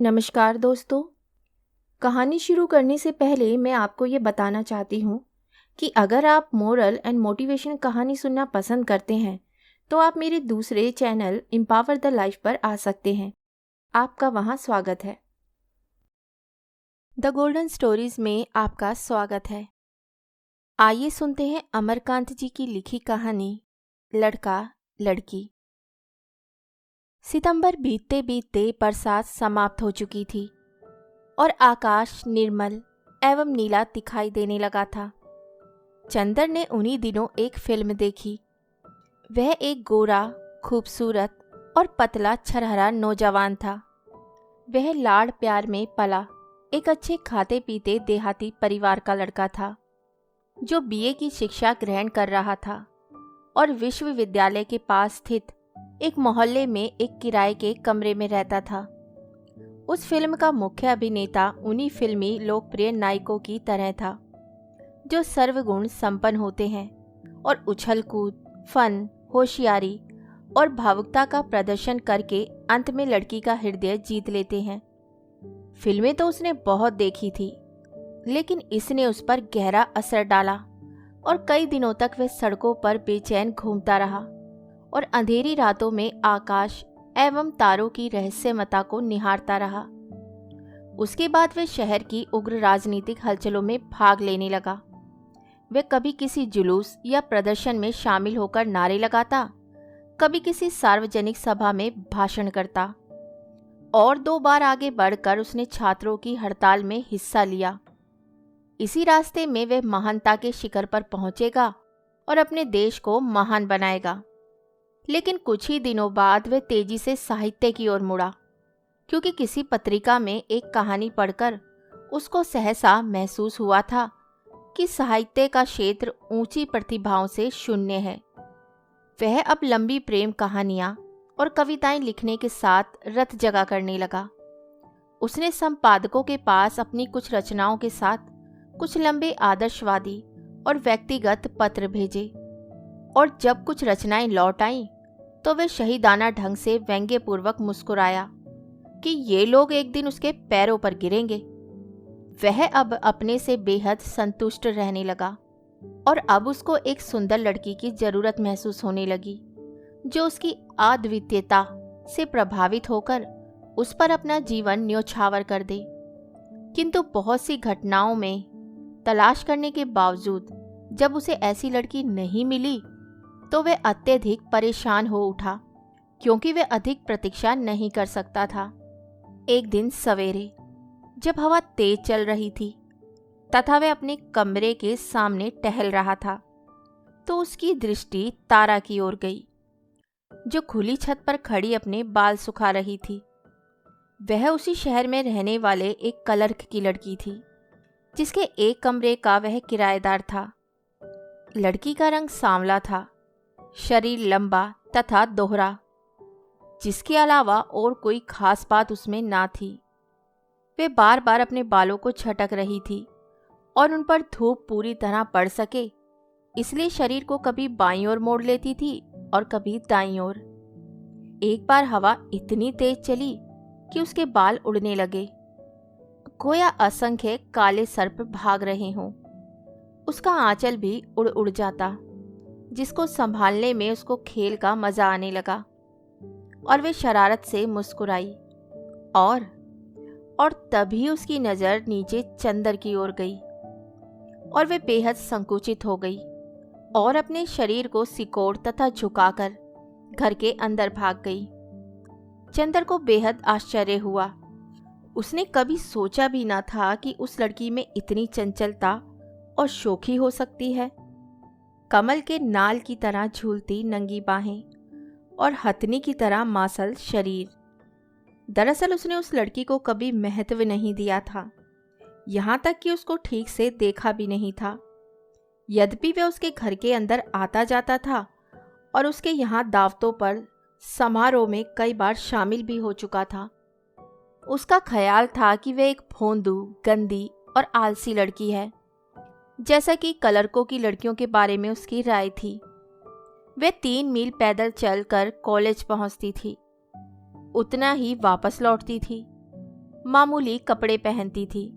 नमस्कार दोस्तों। कहानी शुरू करने से पहले मैं आपको ये बताना चाहती हूँ कि अगर आप मोरल एंड मोटिवेशन कहानी सुनना पसंद करते हैं तो आप मेरे दूसरे चैनल एम्पावर द लाइफ पर आ सकते हैं। आपका वहाँ स्वागत है। द गोल्डन स्टोरीज में आपका स्वागत है। आइए सुनते हैं अमरकांत जी की लिखी कहानी लड़का लड़की। सितंबर बीतते बीतते बरसात समाप्त हो चुकी थी और आकाश निर्मल एवं नीला दिखाई देने लगा था। चंदर ने उन्हीं दिनों एक फिल्म देखी। वह एक गोरा, खूबसूरत और पतला छरहरा नौजवान था। वह लाड़ प्यार में पला एक अच्छे खाते पीते देहाती परिवार का लड़का था जो बीए की शिक्षा ग्रहण कर रहा था और विश्वविद्यालय के पास स्थित एक मोहल्ले में एक किराए के कमरे में रहता था। उस फिल्म का मुख्य अभिनेता उन्हीं फिल्मी लोकप्रिय नायकों की तरह था जो सर्वगुण संपन्न होते हैं और उछल कूद, फन, होशियारी और भावुकता का प्रदर्शन करके अंत में लड़की का हृदय जीत लेते हैं। फिल्में तो उसने बहुत देखी थी, लेकिन इसने उस पर गहरा असर डाला और कई दिनों तक वह सड़कों पर बेचैन घूमता रहा और अंधेरी रातों में आकाश एवं तारों की रहस्यमता को निहारता रहा। उसके बाद वह शहर की उग्र राजनीतिक हलचलों में भाग लेने लगा। वह कभी किसी जुलूस या प्रदर्शन में शामिल होकर नारे लगाता, कभी किसी सार्वजनिक सभा में भाषण करता और 2 बार आगे बढ़कर उसने छात्रों की हड़ताल में हिस्सा लिया। इसी रास्ते में वह महानता के शिखर पर पहुंचेगा और अपने देश को महान बनाएगा। लेकिन कुछ ही दिनों बाद वह तेजी से साहित्य की ओर मुड़ा, क्योंकि किसी पत्रिका में एक कहानी पढ़कर उसको सहसा महसूस हुआ था कि साहित्य का क्षेत्र ऊंची प्रतिभाओं से शून्य है। वह अब लंबी प्रेम कहानियां और कविताएं लिखने के साथ रत जगा करने लगा। उसने संपादकों के पास अपनी कुछ रचनाओं के साथ कुछ लंबे आदर्शवादी और व्यक्तिगत पत्र भेजे और जब कुछ रचनाएं लौट आईं तो वे शहीदाना ढंग से व्यंग्यपूर्वक मुस्कुराया कि ये लोग एक दिन उसके पैरों पर गिरेंगे। वह अब अपने से बेहद संतुष्ट रहने लगा और अब उसको एक सुंदर लड़की की जरूरत महसूस होने लगी जो उसकी अद्वितीयता से प्रभावित होकर उस पर अपना जीवन न्योछावर कर दे। किंतु बहुत सी घटनाओं में तलाश करने के बावजूद जब उसे ऐसी लड़की नहीं मिली तो वह अत्यधिक परेशान हो उठा, क्योंकि वह अधिक प्रतीक्षा नहीं कर सकता था। एक दिन सवेरे जब हवा तेज चल रही थी तथा वह अपने कमरे के सामने टहल रहा था तो उसकी दृष्टि तारा की ओर गई जो खुली छत पर खड़ी अपने बाल सुखा रही थी। वह उसी शहर में रहने वाले एक क्लर्क की लड़की थी जिसके एक कमरे का वह किराएदार था। लड़की का रंग सांवला था, शरीर लंबा तथा दोहरा, जिसके अलावा और कोई खास बात उसमें ना थी। वे बार बार अपने बालों को झटक रही थी और उन पर धूप पूरी तरह पड़ सके इसलिए शरीर को कभी बाईं ओर मोड़ लेती थी और कभी दाईं ओर। एक बार हवा इतनी तेज चली कि उसके बाल उड़ने लगे, गोया असंख्य काले सर्प भाग रहे हों। उसका आंचल भी उड़ उड़ जाता, जिसको संभालने में उसको खेल का मजा आने लगा और वे शरारत से मुस्कुराई और तभी उसकी नज़र नीचे चंदर की ओर गई और वे बेहद संकुचित हो गई और अपने शरीर को सिकोड़ तथा झुकाकर घर के अंदर भाग गई। चंदर को बेहद आश्चर्य हुआ। उसने कभी सोचा भी ना था कि उस लड़की में इतनी चंचलता और शोखी हो सकती है। कमल के नाल की तरह झूलती नंगी बाहें और हथनी की तरह मासल शरीर। दरअसल उसने उस लड़की को कभी महत्व नहीं दिया था, यहाँ तक कि उसको ठीक से देखा भी नहीं था। यद्यपि वह उसके घर के अंदर आता जाता था और उसके यहाँ दावतों पर समारोह में कई बार शामिल भी हो चुका था। उसका ख्याल था कि वह एक भोंदू, गंदी और आलसी लड़की है, जैसा कि क्लर्कों की लड़कियों के बारे में उसकी राय थी। वह 3 मील पैदल चलकर कॉलेज पहुंचती थी, उतना ही वापस लौटती थी। मामूली कपड़े पहनती थी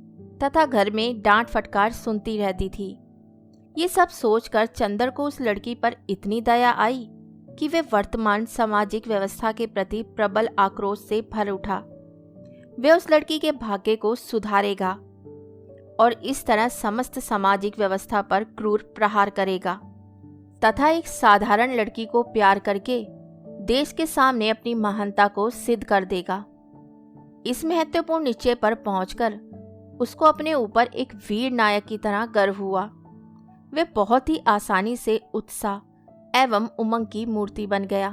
तथा घर में डांट फटकार सुनती रहती थी। ये सब सोचकर चंदर को उस लड़की पर इतनी दया आई कि वे वर्तमान सामाजिक व्यवस्था के प्रति प्रबल आक्रोश से भर उठा। वे उस लड़की के भाग्य को सुधारेगा और इस तरह समस्त सामाजिक व्यवस्था पर क्रूर प्रहार करेगा तथा एक साधारण लड़की को प्यार करके देश के सामने अपनी महानता को सिद्ध कर देगा। इस महत्वपूर्ण निश्चय पर पहुंचकर उसको अपने ऊपर एक वीर नायक की तरह गर्व हुआ। वे बहुत ही आसानी से उत्साह एवं उमंग की मूर्ति बन गया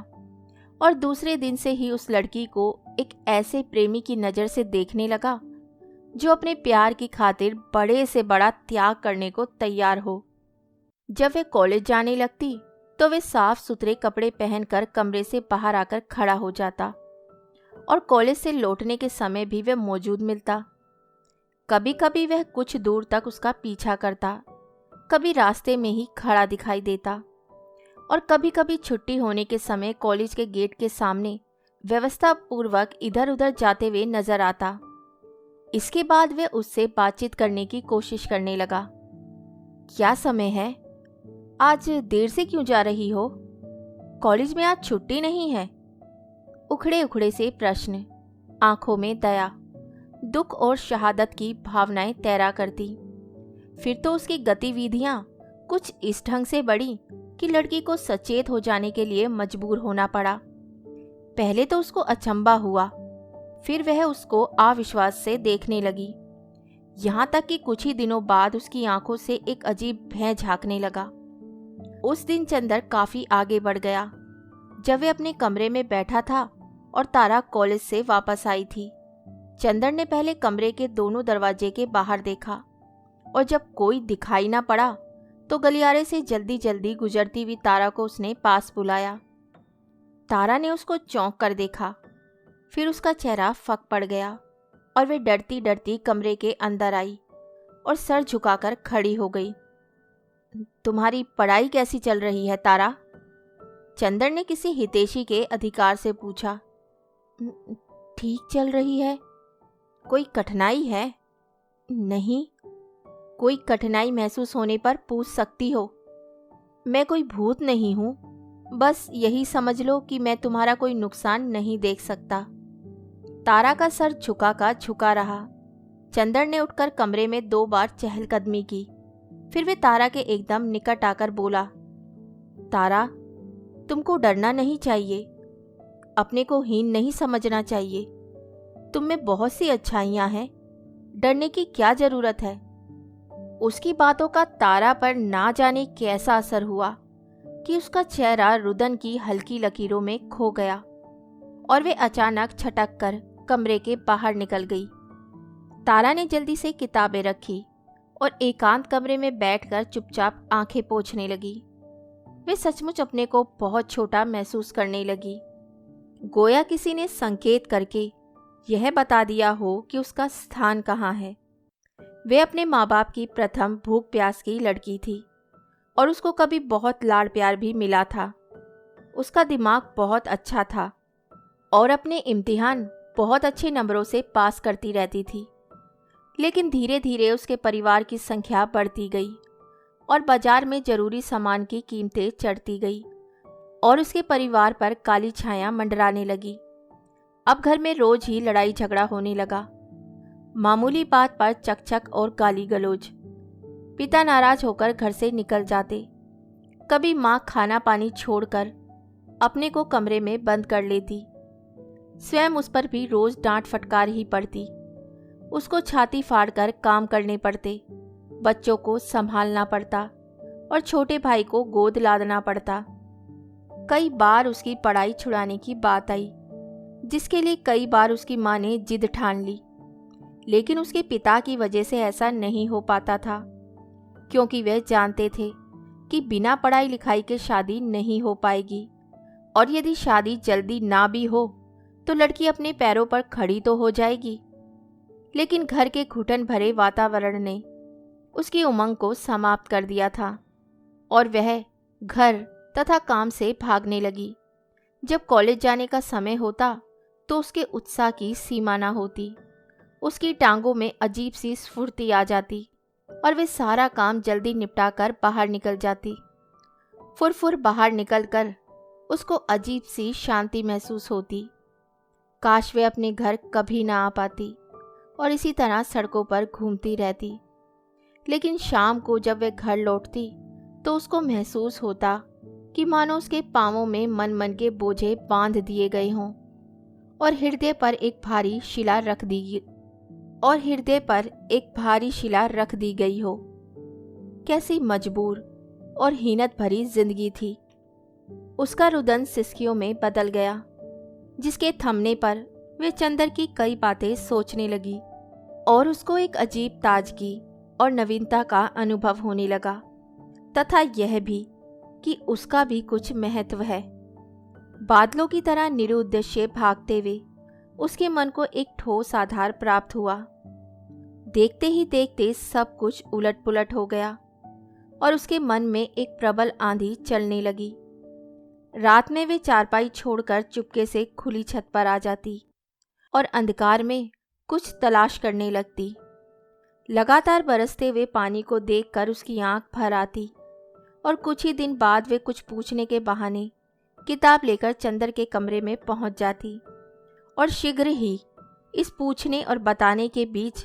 और दूसरे दिन से ही उस लड़की को एक ऐसे प्रेमी की नज़र से देखने लगा जो अपने प्यार की खातिर बड़े से बड़ा त्याग करने को तैयार हो। जब वे कॉलेज जाने लगती तो वे साफ सुथरे कपड़े पहनकर कमरे से बाहर आकर खड़ा हो जाता और कॉलेज से लौटने के समय भी वह मौजूद मिलता। कभी कभी वह कुछ दूर तक उसका पीछा करता, कभी रास्ते में ही खड़ा दिखाई देता और कभी कभी छुट्टी होने के समय कॉलेज के गेट के सामने व्यवस्था पूर्वक इधर उधर जाते हुए नजर आता। इसके बाद वह उससे बातचीत करने की कोशिश करने लगा। क्या समय है? आज देर से क्यों जा रही हो? कॉलेज में आज छुट्टी नहीं है? उखड़े उखड़े से प्रश्न, आंखों में दया, दुख और शहादत की भावनाएं तैरा करती। फिर तो उसकी गतिविधियां कुछ इस ढंग से बढ़ी कि लड़की को सचेत हो जाने के लिए मजबूर होना पड़ा। पहले तो उसको अचंभा हुआ, फिर वह उसको अविश्वास से देखने लगी, यहाँ तक कि कुछ ही दिनों बाद उसकी आंखों से एक अजीब भय झांकने लगा। उस दिन चंदर काफी आगे बढ़ गया। जब वह अपने कमरे में बैठा था और तारा कॉलेज से वापस आई थी, चंदर ने पहले कमरे के दोनों दरवाजे के बाहर देखा और जब कोई दिखाई ना पड़ा तो गलियारे से जल्दी जल्दी गुजरती हुई तारा को उसने पास बुलाया। तारा ने उसको चौंक कर देखा, फिर उसका चेहरा फक पड़ गया और वे डरती डरती कमरे के अंदर आई और सर झुकाकर खड़ी हो गई। तुम्हारी पढ़ाई कैसी चल रही है तारा? चंदर ने किसी हितैषी के अधिकार से पूछा। ठीक चल रही है। कोई कठिनाई है? नहीं। कोई कठिनाई महसूस होने पर पूछ सकती हो। मैं कोई भूत नहीं हूँ, बस यही समझ लो कि मैं तुम्हारा कोई नुकसान नहीं देख सकता। तारा का सर झुका का झुका रहा। चंदर ने उठकर कमरे में 2 बार चहलकदमी की, फिर वे तारा के एकदम निकट आकर बोला, तारा, तुमको डरना नहीं चाहिए, अपने को हीन नहीं समझना चाहिए। तुम में बहुत सी अच्छाइयाँ हैं, डरने की क्या जरूरत है। उसकी बातों का तारा पर ना जाने कैसा असर हुआ कि उसका चेहरा रुदन की हल्की लकीरों में खो गया और वे अचानक छटक कर कमरे के बाहर निकल गई। तारा ने जल्दी से किताबें रखी और एकांत कमरे में बैठकर चुपचाप आंखें पोंछने लगी। वे सचमुच अपने को बहुत छोटा महसूस करने लगी, गोया किसी ने संकेत करके यह बता दिया हो कि उसका स्थान कहाँ है। वे अपने माँ बाप की प्रथम भूख प्यास की लड़की थी और उसको कभी बहुत लाड़ प्यार भी मिला था। उसका दिमाग बहुत अच्छा था और अपने इम्तिहान बहुत अच्छे नंबरों से पास करती रहती थी। लेकिन धीरे धीरे उसके परिवार की संख्या बढ़ती गई और बाजार में जरूरी सामान की कीमतें चढ़ती गई और उसके परिवार पर काली छाया मंडराने लगी। अब घर में रोज ही लड़ाई झगड़ा होने लगा, मामूली बात पर चकचक और गाली गलौज। पिता नाराज होकर घर से निकल जाते। कभी माँ खाना पानी छोड़कर अपने को कमरे में बंद कर लेती। स्वयं उस पर भी रोज डांट फटकार ही पड़ती। उसको छाती फाड़कर काम करने पड़ते, बच्चों को संभालना पड़ता और छोटे भाई को गोद लादना पड़ता। कई बार उसकी पढ़ाई छुड़ाने की बात आई, जिसके लिए कई बार उसकी माँ ने जिद ठान ली, लेकिन उसके पिता की वजह से ऐसा नहीं हो पाता था, क्योंकि वे जानते थे कि बिना पढ़ाई लिखाई के शादी नहीं हो पाएगी और यदि शादी जल्दी ना भी हो तो लड़की अपने पैरों पर खड़ी तो हो जाएगी। लेकिन घर के घुटन भरे वातावरण ने उसकी उमंग को समाप्त कर दिया था और वह घर तथा काम से भागने लगी। जब कॉलेज जाने का समय होता तो उसके उत्साह की सीमा ना होती। उसकी टांगों में अजीब सी स्फूर्ति आ जाती और वे सारा काम जल्दी निपटा कर बाहर निकल जाती। फुरफुर बाहर निकलकर उसको अजीब सी शांति महसूस होती। काश वे अपने घर कभी ना आ पाती और इसी तरह सड़कों पर घूमती रहती। लेकिन शाम को जब वे घर लौटती तो उसको महसूस होता कि मानो उसके पांवों में मन मन के बोझे बांध दिए गए हों और हृदय पर एक भारी शिला रख दी गई हो। कैसी मजबूर और हीनत भरी जिंदगी थी। उसका रुदन सिसकियों में बदल गया, जिसके थमने पर वे चंदर की कई बातें सोचने लगी और उसको एक अजीब ताजगी और नवीनता का अनुभव होने लगा, तथा यह भी कि उसका भी कुछ महत्व है। बादलों की तरह निरुद्देश्य भागते हुए उसके मन को एक ठोस आधार प्राप्त हुआ। देखते ही देखते सब कुछ उलट पुलट हो गया और उसके मन में एक प्रबल आंधी चलने लगी। रात में वे चारपाई छोड़कर चुपके से खुली छत पर आ जाती और अंधकार में कुछ तलाश करने लगती। लगातार बरसते हुए पानी को देखकर उसकी आंख भर आती और कुछ ही दिन बाद वे कुछ पूछने के बहाने किताब लेकर चंदर के कमरे में पहुंच जाती और शीघ्र ही इस पूछने और बताने के बीच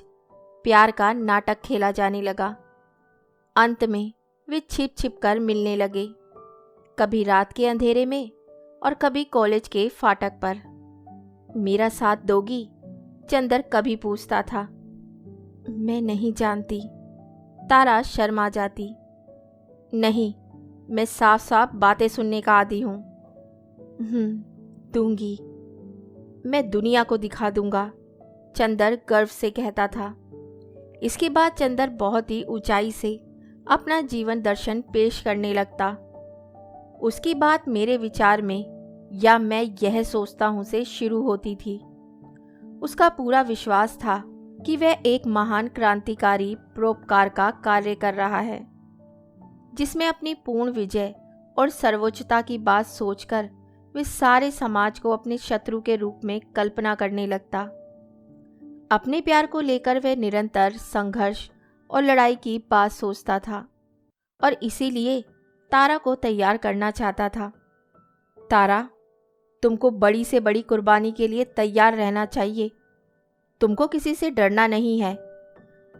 प्यार का नाटक खेला जाने लगा। अंत में वे छिप छिप कर मिलने लगे, कभी रात के अंधेरे में और कभी कॉलेज के फाटक पर। मेरा साथ दोगी? चंदर कभी पूछता था। मैं नहीं जानती। तारा शर्मा जाती। नहीं, मैं साफ साफ बातें सुनने का आदी हूँ। दूंगी, मैं दुनिया को दिखा दूंगा, चंदर गर्व से कहता था। इसके बाद चंदर बहुत ही ऊंचाई से अपना जीवन दर्शन पेश करने लगता। उसकी बात मेरे विचार में, या मैं यह सोचता हूँ, से शुरू होती थी। उसका पूरा विश्वास था कि वह एक महान क्रांतिकारी परोपकार का कार्य कर रहा है, जिसमें अपनी पूर्ण विजय और सर्वोच्चता की बात सोचकर वे सारे समाज को अपने शत्रु के रूप में कल्पना करने लगता। अपने प्यार को लेकर वह निरंतर संघर्ष और लड़ाई की बात सोचता था और इसीलिए तारा को तैयार करना चाहता था। तारा, तुमको बड़ी से बड़ी कुर्बानी के लिए तैयार रहना चाहिए। तुमको किसी से डरना नहीं है।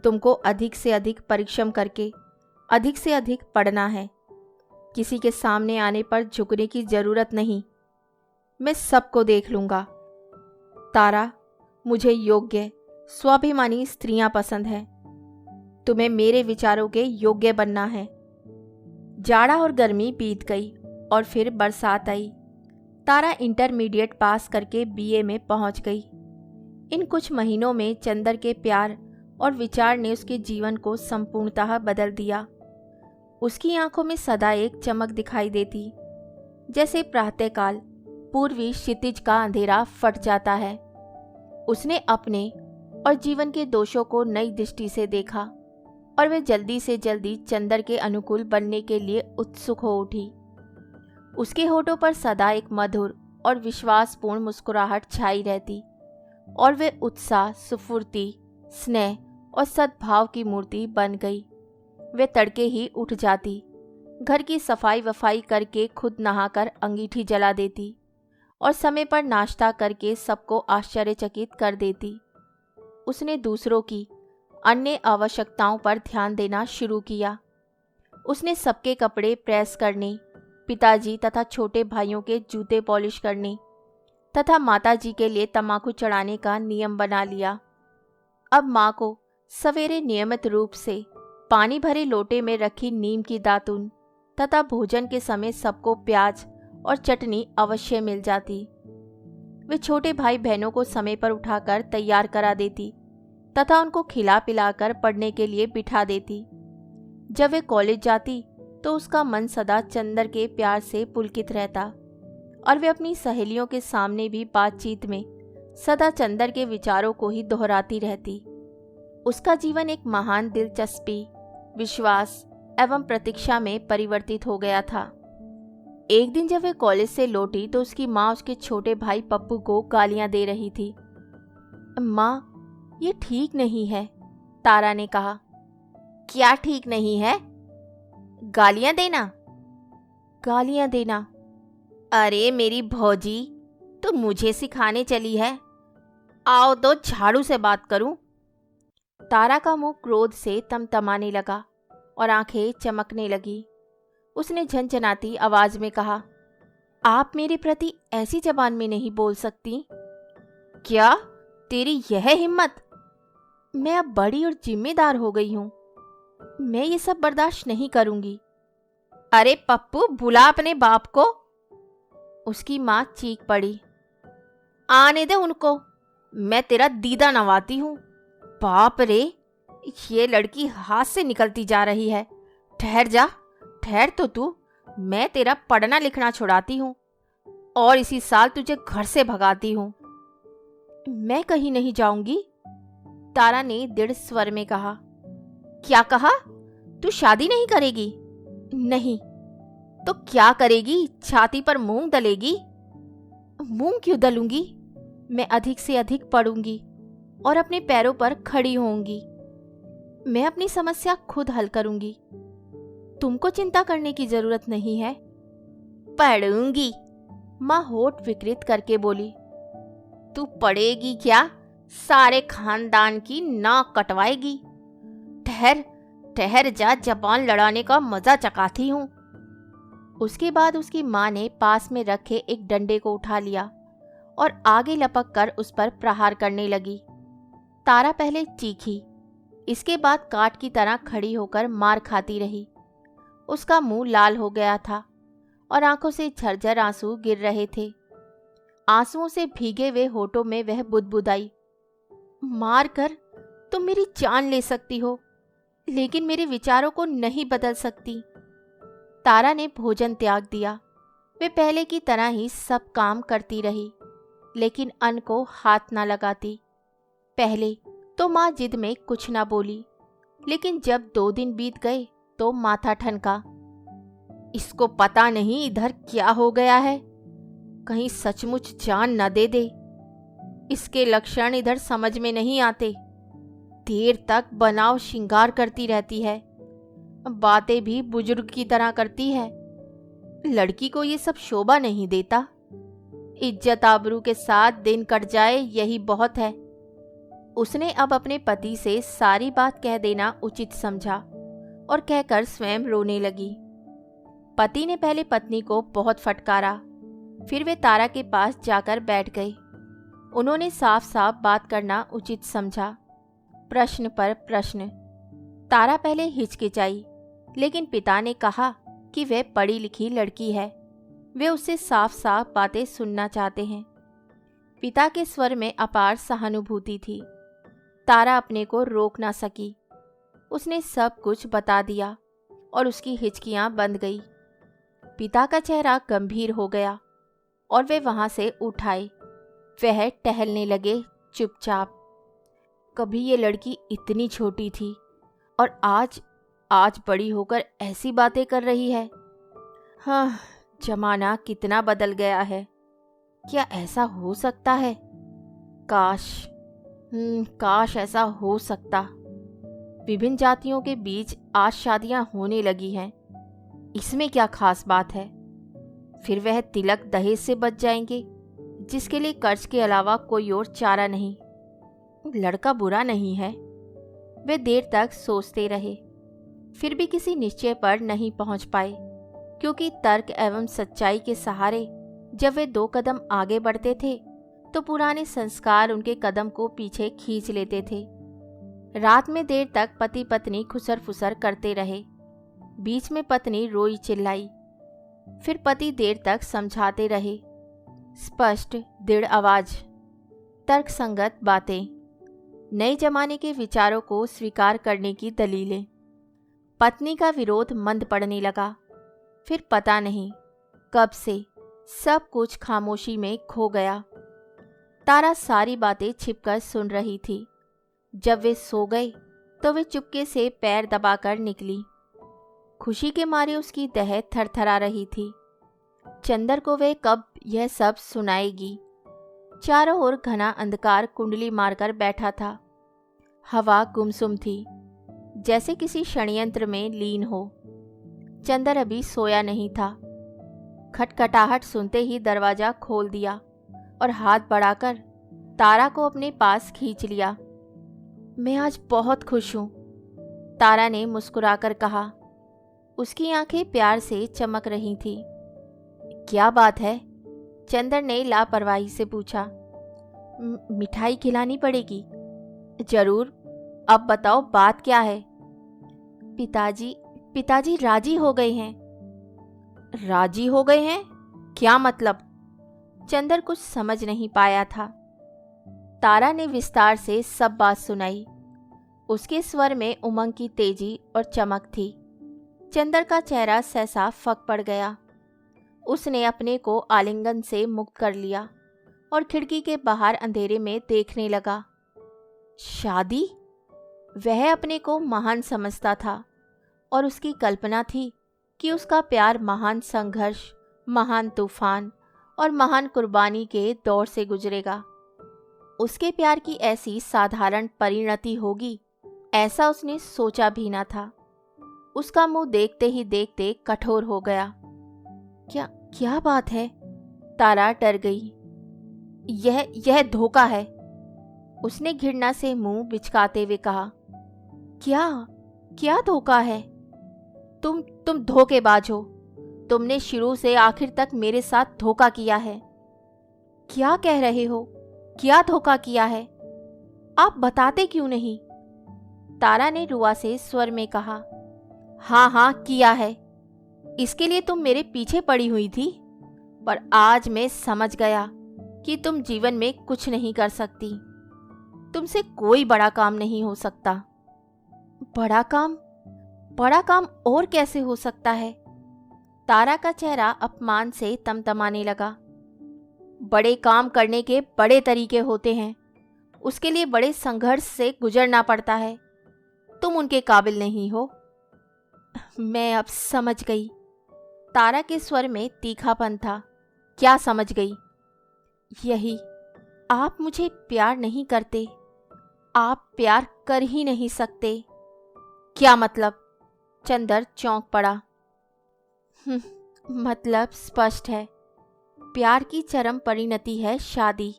तुमको अधिक से अधिक परिश्रम करके अधिक से अधिक पढ़ना है। किसी के सामने आने पर झुकने की जरूरत नहीं। मैं सबको देख लूंगा। तारा, मुझे योग्य, स्वाभिमानी स्त्रियां पसंद हैं। तुम्हें मेरे विचारों के योग्य बनना है। जाड़ा और गर्मी बीत गई और फिर बरसात आई। तारा इंटरमीडिएट पास करके बीए में पहुंच गई। इन कुछ महीनों में चंदर के प्यार और विचार ने उसके जीवन को संपूर्णतः बदल दिया। उसकी आंखों में सदा एक चमक दिखाई देती, जैसे प्रातःकाल पूर्वी क्षितिज का अंधेरा फट जाता है। उसने अपने और जीवन के दोषों को नई दृष्टि से देखा और वे जल्दी से जल्दी चंदर के अनुकूल बनने के लिए उत्सुक हो उठी। उसके होठों पर सदा एक मधुर और विश्वासपूर्ण मुस्कुराहट छाई रहती और वे उत्साह, स्फूर्ति, स्नेह और सद्भाव की मूर्ति बन गई। वे तड़के ही उठ जाती, घर की सफाई वफाई करके खुद नहाकर अंगीठी जला देती और समय पर नाश्ता करके सबको आश्चर्यचकित कर देती। उसने दूसरों की अन्य आवश्यकताओं पर ध्यान देना शुरू किया। उसने सबके कपड़े प्रेस करने, पिताजी तथा छोटे भाइयों के जूते पॉलिश करने तथा माताजी के लिए तंबाकू चढ़ाने का नियम बना लिया। अब माँ को सवेरे नियमित रूप से पानी भरे लोटे में रखी नीम की दातुन तथा भोजन के समय सबको प्याज और चटनी अवश्य मिल जाती। वे छोटे भाई बहनों को समय पर उठाकर तैयार करा देती तथा उनको खिला पिलाकर पढ़ने के लिए बिठा देती। जब वे कॉलेज जाती तो उसका मन सदा चंदर के प्यार से पुलकित रहता और वे अपनी सहेलियों के सामने भी बातचीत में सदा चंदर के विचारों को ही दोहराती रहती। उसका जीवन एक महान दिलचस्पी, विश्वास एवं प्रतीक्षा में परिवर्तित हो गया था। एक दिन जब वे कॉलेज से लौटी तो उसकी माँ उसके छोटे भाई पप्पू को गालियां दे रही थी। माँ, ये ठीक नहीं है, तारा ने कहा। क्या ठीक नहीं है? गालियां देना। गालियां देना? अरे मेरी भौजी, तू मुझे सिखाने चली है? आओ तो झाड़ू से बात करूं। तारा का मुंह क्रोध से तमतमाने लगा और आंखें चमकने लगी। उसने झनझनाती आवाज में कहा, आप मेरे प्रति ऐसी जबान में नहीं बोल सकती। क्या तेरी यह हिम्मत? मैं अब बड़ी और जिम्मेदार हो गई हूं, मैं ये सब बर्दाश्त नहीं करूंगी। अरे पप्पू, बुला अपने बाप को। उसकी मां चीख पड़ी। आने दे उनको, मैं तेरा दीदा नवाती हूं। बाप रे, ये लड़की हाथ से निकलती जा रही है। ठहर जा, ठहर तो तू, मैं तेरा पढ़ना लिखना छुड़ाती हूँ और इसी साल तुझे घर से भगाती हूँ। मैं कहीं नहीं जाऊंगी, तारा ने दृढ़ स्वर में कहा। क्या कहा? तू शादी नहीं करेगी? नहीं। तो क्या करेगी? छाती पर मूंग दलेगी? मूंग क्यों दलूंगी? मैं अधिक से अधिक पढ़ूंगी और अपने पैरों पर खड़ी होऊंगी। मैं अपनी समस्या खुद हल करूंगी, तुमको चिंता करने की जरूरत नहीं है। पढ़ूंगी? माँ होठ विकृत करके बोली। तू पढ़ेगी क्या? सारे खानदान की नाक कटवाएगी। ठहर ठहर जा, जबान लड़ाने का मजा चखाती हूँ। उसके बाद उसकी माँ ने पास में रखे एक डंडे को उठा लिया और आगे लपक कर उस पर प्रहार करने लगी। तारा पहले चीखी, इसके बाद काट की तरह खड़ी होकर मार खाती रही। उसका मुंह लाल हो गया था और आंखों से झरझर आंसू गिर रहे थे। आंसुओं से भीगे हुए होठों में वह बुदबुदाई, मार कर तुम मेरी जान ले सकती हो, लेकिन मेरे विचारों को नहीं बदल सकती। तारा ने भोजन त्याग दिया। वे पहले की तरह ही सब काम करती रही, लेकिन अन्न को हाथ ना लगाती। पहले तो माँ जिद में कुछ ना बोली, लेकिन जब 2 दिन बीत गए तो माथा ठनका। इसको पता नहीं इधर क्या हो गया है, कहीं सचमुच जान न दे दे। इसके लक्षण इधर समझ में नहीं आते। देर तक बनाव श्रृंगार करती रहती है, बातें भी बुजुर्ग की तरह करती है। लड़की को ये सब शोभा नहीं देता। इज्जत आबरू के साथ दिन कट जाए यही बहुत है। उसने अब अपने पति से सारी बात कह देना उचित समझा और कहकर स्वयं रोने लगी। पति ने पहले पत्नी को बहुत फटकारा, फिर वे तारा के पास जाकर बैठ गए। उन्होंने साफ साफ बात करना उचित समझा, प्रश्न पर प्रश्न। तारा पहले हिचकिचाई, लेकिन पिता ने कहा कि वह पढ़ी लिखी लड़की है, वे उससे साफ साफ बातें सुनना चाहते हैं। पिता के स्वर में अपार सहानुभूति थी। तारा अपने को रोक ना सकी। उसने सब कुछ बता दिया और उसकी हिचकियां बंद गई। पिता का चेहरा गंभीर हो गया और वे वहां से उठ आए। वह टहलने लगे चुपचाप। कभी ये लड़की इतनी छोटी थी और आज बड़ी होकर ऐसी बातें कर रही है। हाँ, जमाना कितना बदल गया है। क्या ऐसा हो सकता है? काश ऐसा हो सकता। विभिन्न जातियों के बीच आज शादियां होने लगी हैं, इसमें क्या खास बात है? फिर वह तिलक दहेज से बच जाएंगे, जिसके लिए कर्ज के अलावा कोई और चारा नहीं। लड़का बुरा नहीं है। वे देर तक सोचते रहे, फिर भी किसी निश्चय पर नहीं पहुंच पाए, क्योंकि तर्क एवं सच्चाई के सहारे जब वे 2 कदम आगे बढ़ते थे तो पुराने संस्कार उनके कदम को पीछे खींच लेते थे। रात में देर तक पति पत्नी खुसर फुसर करते रहे। बीच में पत्नी रोई चिल्लाई, फिर पति देर तक समझाते रहे। स्पष्ट दृढ़ आवाज, तर्कसंगत बातें, नए जमाने के विचारों को स्वीकार करने की दलीलें। पत्नी का विरोध मंद पड़ने लगा। फिर पता नहीं कब से सब कुछ खामोशी में खो गया। तारा सारी बातें छिपकर सुन रही थी। जब वे सो गए तो वे चुपके से पैर दबाकर निकली। खुशी के मारे उसकी देह थरथरा रही थी। चंदर को वे कब यह सब सुनाएगी। चारों ओर घना अंधकार कुंडली मारकर बैठा था। हवा गुमसुम थी, जैसे किसी षड्यंत्र में लीन हो। चंदर अभी सोया नहीं था। खटखटाहट सुनते ही दरवाजा खोल दिया और हाथ बढ़ाकर तारा को अपने पास खींच लिया। मैं आज बहुत खुश हूँ, तारा ने मुस्कुराकर कहा। उसकी आंखें प्यार से चमक रही थी। क्या बात है? चंदर ने लापरवाही से पूछा। मिठाई खिलानी पड़ेगी। जरूर, अब बताओ बात क्या है? पिताजी राजी हो गए हैं। राजी हो गए हैं? क्या मतलब? चंदर कुछ समझ नहीं पाया था। तारा ने विस्तार से सब बात सुनाई। उसके स्वर में उमंग की तेजी और चमक थी। चंदर का चेहरा सहसा फक पड़ गया। उसने अपने को आलिंगन से मुक्त कर लिया और खिड़की के बाहर अंधेरे में देखने लगा। शादी? वह अपने को महान समझता था और उसकी कल्पना थी कि उसका प्यार महान संघर्ष, महान तूफान और महान कुर्बानी के दौर से गुजरेगा। उसके प्यार की ऐसी साधारण परिणति होगी, ऐसा उसने सोचा भी न था। उसका मुंह देखते ही देखते कठोर हो गया। क्या बात है? तारा डर गई। यह धोखा है, उसने घृणा से मुंह बिचकाते हुए कहा। क्या धोखा है? तुम धोखेबाज हो। तुमने शुरू से आखिर तक मेरे साथ धोखा किया है। क्या कह रहे हो? क्या धोखा किया है? आप बताते क्यों नहीं? तारा ने रुआ से स्वर में कहा। हाँ, किया है। इसके लिए तुम मेरे पीछे पड़ी हुई थी, पर आज मैं समझ गया कि तुम जीवन में कुछ नहीं कर सकती। तुमसे कोई बड़ा काम नहीं हो सकता। बड़ा काम और कैसे हो सकता है? तारा का चेहरा अपमान से तमतमाने लगा। बड़े काम करने के बड़े तरीके होते हैं, उसके लिए बड़े संघर्ष से गुजरना पड़ता है। तुम उनके काबिल नहीं हो। मैं अब समझ गई। तारा के स्वर में तीखापन था। क्या समझ गई? यही, आप मुझे प्यार नहीं करते। आप प्यार कर ही नहीं सकते। क्या मतलब? चंदर चौंक पड़ा। मतलब स्पष्ट है। प्यार की चरम परिणति है शादी।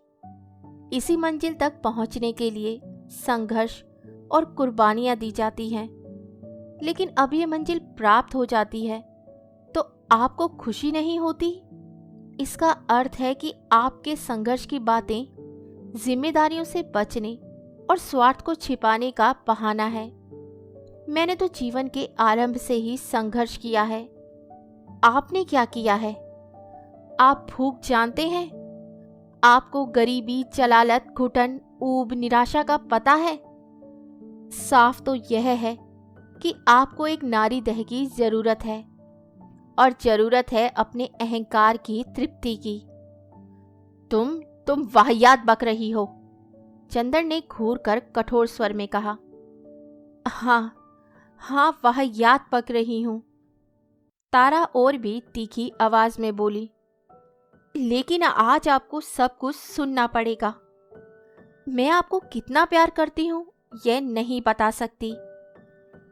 इसी मंजिल तक पहुंचने के लिए संघर्ष और कुर्बानियां दी जाती हैं। लेकिन अब ये मंजिल प्राप्त हो जाती है तो आपको खुशी नहीं होती? इसका अर्थ है कि आपके संघर्ष की बातें जिम्मेदारियों से बचने और स्वार्थ को छिपाने का बहाना है। मैंने तो जीवन के आरंभ से ही संघर्ष किया है। आपने क्या किया है? आप भूख जानते हैं? आपको गरीबी, जलालत, घुटन, ऊब, निराशा का पता है? साफ तो यह है कि आपको एक नारी देह की जरूरत है, और जरूरत है अपने अहंकार की तृप्ति की। तुम वाहियात बक रही हो, चंदर ने घूर कर कठोर स्वर में कहा। हाँ, वाहियात बक रही हूं, तारा और भी तीखी आवाज में बोली। लेकिन आज आपको सब कुछ सुनना पड़ेगा। मैं आपको कितना प्यार करती हूं यह नहीं बता सकती,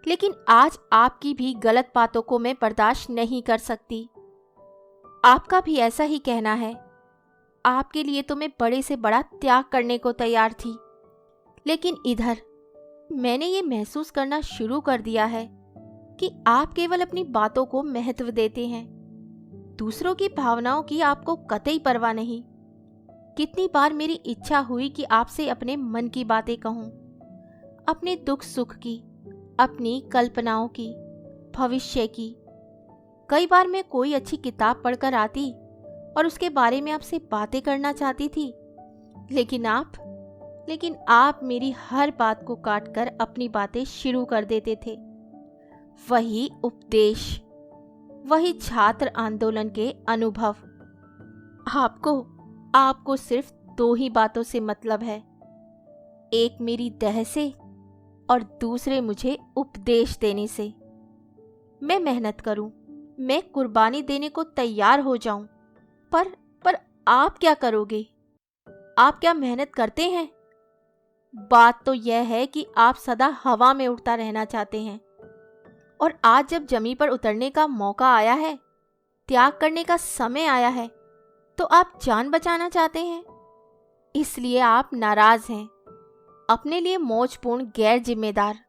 लेकिन आज आपकी भी गलत बातों को मैं बर्दाश्त नहीं कर सकती। आपका भी ऐसा ही कहना है। आपके लिए तो मैं बड़े से बड़ा त्याग करने को तैयार थी, लेकिन इधर मैंने ये महसूस करना शुरू कर दिया है कि आप केवल अपनी बातों को महत्व देते हैं, दूसरों की भावनाओं की आपको कतई परवाह नहीं। कितनी बार मेरी इच्छा हुई कि आपसे अपने मन की बातें कहूं, अपने दुख सुख की, अपनी कल्पनाओं की, भविष्य की। कई बार मैं कोई अच्छी किताब पढ़कर आती और उसके बारे में आपसे बातें करना चाहती थी, लेकिन आप मेरी हर बात को काटकर अपनी बातें शुरू कर देते थे। वही उपदेश, वही छात्र आंदोलन के अनुभव। आपको सिर्फ दो ही बातों से मतलब है, एक मेरी देह से और दूसरे मुझे उपदेश देने से। मैं मेहनत करूं, मैं कुर्बानी देने को तैयार हो जाऊं, पर आप क्या करोगे? आप क्या मेहनत करते हैं? बात तो यह है कि आप सदा हवा में उड़ता रहना चाहते हैं, और आज जब जमीन पर उतरने का मौका आया है, त्याग करने का समय आया है, तो आप जान बचाना चाहते हैं। इसलिए आप नाराज हैं। अपने लिए मौजपूर्ण गैर जिम्मेदार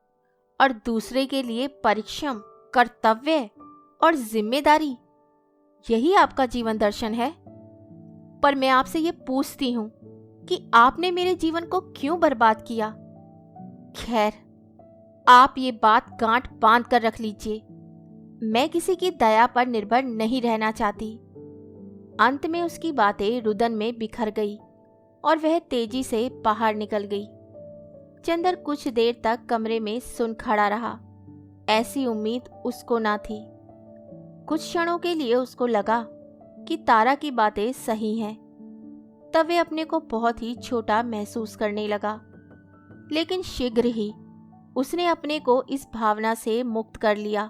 और दूसरे के लिए परिश्रम, कर्तव्य और जिम्मेदारी, यही आपका जीवन दर्शन है। पर मैं आपसे ये पूछती हूँ कि आपने मेरे जीवन को क्यों बर्बाद किया? खैर, आप ये बात गांठ बांध कर रख लीजिए। मैं किसी की दया पर निर्भर नहीं रहना चाहती। अंत में उसकी बातें रुदन में बिखर गई और वह तेजी से बाहर निकल गई। चंदर कुछ देर तक कमरे में सुन खड़ा रहा। ऐसी उम्मीद उसको ना थी। कुछ क्षणों के लिए उसको लगा कि तारा की बातें सही हैं। तब वे अपने को बहुत ही छोटा महसूस करने लगा। लेकिन शीघ्र ही उसने अपने को इस भावना से मुक्त कर लिया।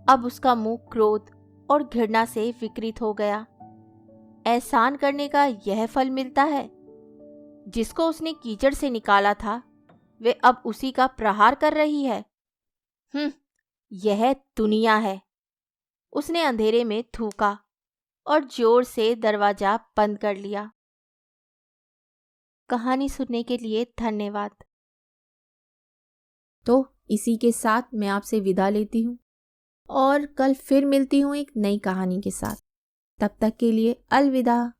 अब उसका मुंह क्रोध और घृणा से विकृत हो गया। एहसान करने का यह फल मिलता है। जिसको उसने कीचड़ से निकाला था, वे अब उसी का प्रहार कर रही है। यह दुनिया है। उसने अंधेरे में थूका और जोर से दरवाजा बंद कर लिया। कहानी सुनने के लिए धन्यवाद। तो इसी के साथ मैं आपसे विदा लेती हूँ और कल फिर मिलती हूँ एक नई कहानी के साथ। तब तक के लिए अलविदा।